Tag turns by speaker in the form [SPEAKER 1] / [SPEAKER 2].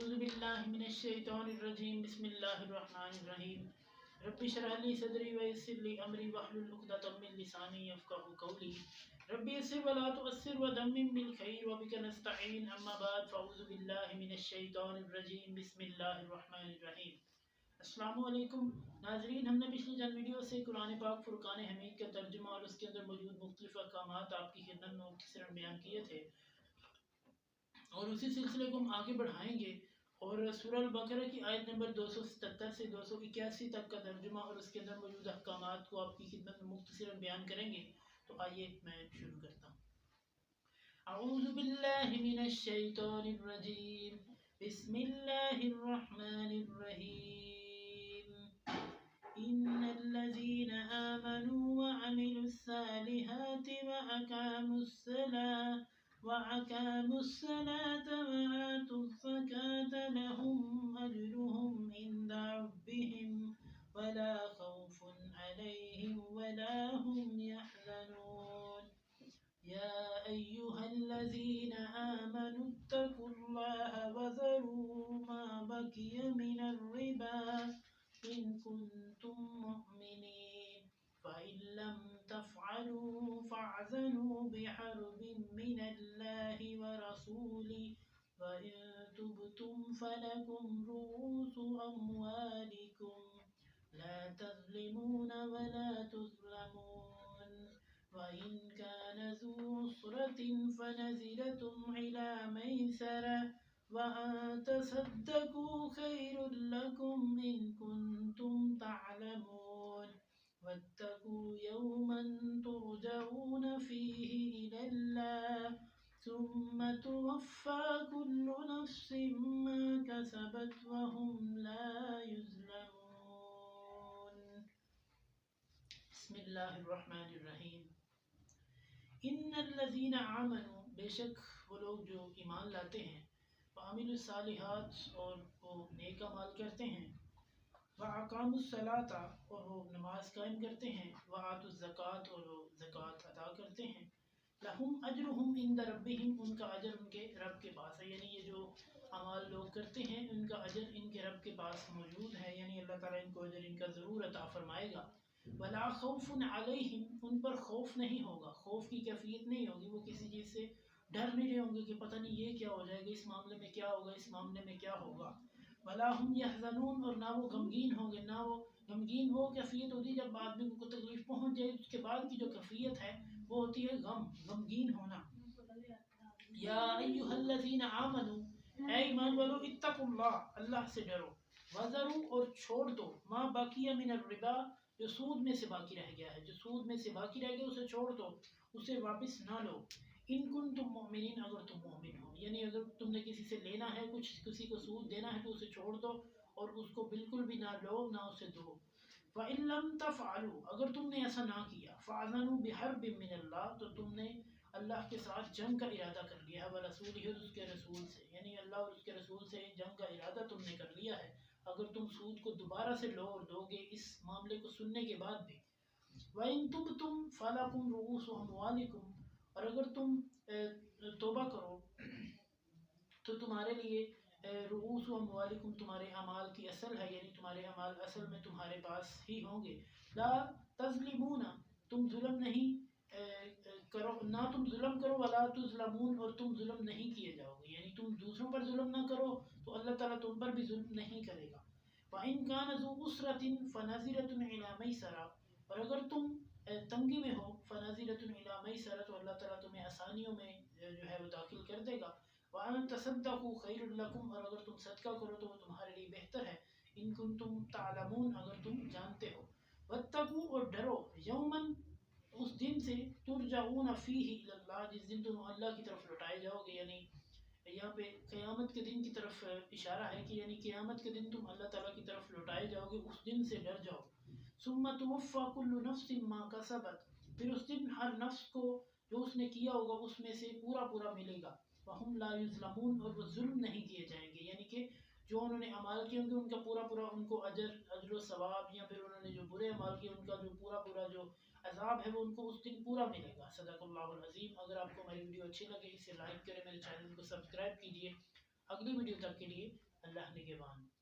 [SPEAKER 1] अऊज़ु बिल्लाहि मिनश शैतानिर रजीम बिस्मिल्लाहिर रहमानिर रहीम रब्बि इश्रह ली सदरी व यस्सिर ली अमरी वहलुल उक़दतम मिन लिसानी यफ़क़हू क़ौली रब्बि यस्सिर व ला तुअस्सिर व दम्मिम बिल खैर व बिका नस्तईन अम्मा बाद फ़अऊज़ु बिल्लाहि मिनश शैतानिर रजीम बिस्मिल्लाहिर रहमानिर रहीम। अस्सलामु अलैकुम नाज़रीन, हमने पिछली चंद वीडियो से कुरान पाक फुरक़ान हमीद का तर्जुमा और उसके अंदर मौजूद मुख्तलिफ़ अहकामात आपकी खिदमत में मुख्तसरन बयान किए थे और उसी सिलसिले को हम आगे बढ़ाएंगे और सूरह अल-बकरा की आयत नंबर 277 से 281 तक का तर्जुमा और उसके अंदर मौजूद अहकामात को आपकी खिदमत में मुख्तसरन बयान करेंगे। तो आइए मैं शुरू करता हूँ। अऊज़ु बिल्लाहि मिनश शैतानिर रजीम बिस्मिल्लाहिर रहमानिर रहीम इन्नल्लज़ीना आमनू व अमिलुस्सालिहाति वअक़ामुस्सलात वआतुज़्ज़कात लहुम अज्रुहुम इंदा रब्बिहिम वला खौफुन अलैहिम वला हुम यहज़नून। या अय्युहल्लज़ीना आमनू इत्तक़ुल्लाह वज़रू मा बक़िय मिनर रिबा इन कुन्तुम मुअ्मिनीन फ़इन लम तफ़अलू फ़अज़नू बिहर्बिन मिनल्लाहि व रसूलिही व इन तुबतुम फलकुम रुऊसु अम्वालिकुम ला तज़लिमून व ला तुज़लमून व इन कान ज़ू उस्रतिन फ़नज़िरतुन इला मैसरह व अन तसद्दक़ू खैरुल लकुम इन कुन्तुम तअलमून वत्तक़ू यौमन तुरजऊन फ़ीहि इलल्लाह सुम्मा तुवफ़्फ़ा कुल्लु नफ़्सिम मा कसबत व हुम ला युज़लमून। बिस्मिल्लाहिर रहमानिर रहीम। इन्नल्लज़ीना आमनू, बेशक वो लोग जो ईमान लाते हैं, व अमिलुस्सालिहात और वो नेक अमाल करते हैं, व अक़ामुस्सलात और वो नमाज कायम करते हैं, व आतुज़्ज़कात और वो ज़कात अदा करते हैं, लहुम अज्रुहुम इंदा रब्बिहिम, उनका अजर उनके रब के पास है। यानी ये जो अमाल लोग करते हैं उनका अजर इनके रब के पास मौजूद है, यानी अल्लाह ताला इनको अजर इनका ज़रूर अता फरमाएगा। वला खौफुन अलैहिम, उन पर खौफ नहीं होगा, खौफ की कैफियत नहीं होगी, वो किसी चीज़ से डर नहीं रहे होंगे कि पता नहीं ये क्या हो जाएगा, इस मामले में क्या होगा, इस मामले में क्या होगा। वला हुम यहज़नून, और ना वो गमगीन होंगे, ना वो गमगीन वो कैफियत होती है जब आदमी को तकलीफ पहुंच जाए, उसके बाद की जो कैफियत है वो होती है गमगीन होना। या अय्युहल्लज़ीना आमनू, ऐ ईमान वालो, इत्तक़ुल्लाह, अल्लाह से डरो, वज़रू और छोड़ दो, मा बक़िया मिनर रिबा, जो सूद में से बाकी रह गया है, जो सूद में से बाकी रह गया उसे छोड़ दो, उसे वापस ना लो। इन कुन्तुम मुअ्मिनीन, अगर तुम मोमिन हो, यानी अगर तुमने किसी से लेना है, कुछ किसी को सूद देना है तो उसे छोड़ दो और उसको बिल्कुल भी ना लो, ना उसे दो। फ़इन लम तफ़अलू, अगर तुमने ऐसा ना किया, फ़अज़नू बिहर्बिन मिनल्लाह, तो तुमने अल्लाह के साथ जंग का इरादा कर लिया है, व रसूलिही, और उसके रसूल से, यानी अल्लाह और उसके रसूल से जंग का इरादा तुमने कर लिया है। अगर तुम सूद को दोबारा से लोगे इस मामले को सुनने के बाद भी। वइन तुबतुम फलकुम रुऊसु अम्वालिकुम, और अगर तुम तौबा करो तो तुम्हारे लिए रुऊसु अम्वालिकुम, तुम्हारे अमाल की असल है, यानी तुम्हारे अमाल असल में तुम्हारे पास ही होंगे। ला तज़लिमूना, तुम जुल्म नहीं करो, ना तुम जुल्म करो, वला तुज़लमून, और तुम जुल्म नहीं किए जाओगे, यानी तुम दूसरों पर जुल्म ना करो तो अल्लाह ताला तुम पर भी जुल्म नहीं करेगा। फ़इन कान ज़ू उस्रतिन फ़नज़िरतुन इला मैसरा, और अगर तुम तंगी में हो, फ़नज़िरतुन इला मैसरा, तो अल्लाह ताला तुम्हें आसानियों में जो है वो दाखिल कर देगा। व अन तसद्दक़ू खैरुल लकुम, और अगर तुम सदका करो तो वो तुम्हारे लिए बेहतर है। इन कुन्तुम तअलमून, अगर तुम जानते हो। वत्तक़ू, और डरो, यौमन, उस दिन से, तुरजऊन फ़ीहि इलल्लाह, जिस दिन तुम अल्लाह की तरफ लौटाए जाओगे, यानी यहाँ पे क़यामत के दिन की तरफ इशारा है कि यानी क़यामत के दिन तुम अल्लाह ताला की तरफ लौटाए जाओगे, उस दिन से डर जाओ। सुम्मा तुवफ़्फ़ा कुल्लु नफ़्सिन मा कसबत, फिर उस दिन हर नफ्स को जो उसने किया होगा उसमें से पूरा पूरा मिलेगा। वहुम ला युज़लमून, और वो जुल्म नहीं किए जाएंगे, यानी कि जो उन्होंने अमाल किए होंगे उनका पूरा पूरा उनको अजर सवाब, या फिर उन्होंने जो बुरे अमाल किए उनका जो पूरा पूरा जो अज़ाब है वो उनको उस दिन पूरा मिलेगा। सदक़ल्लाहुल अज़ीम। अगर आपको हमारी वीडियो अच्छी लगे इसे लाइक करें, मेरे चैनल को सब्सक्राइब कीजिए। اگلی ویڈیو تک کے لیے اللہ نگہبان۔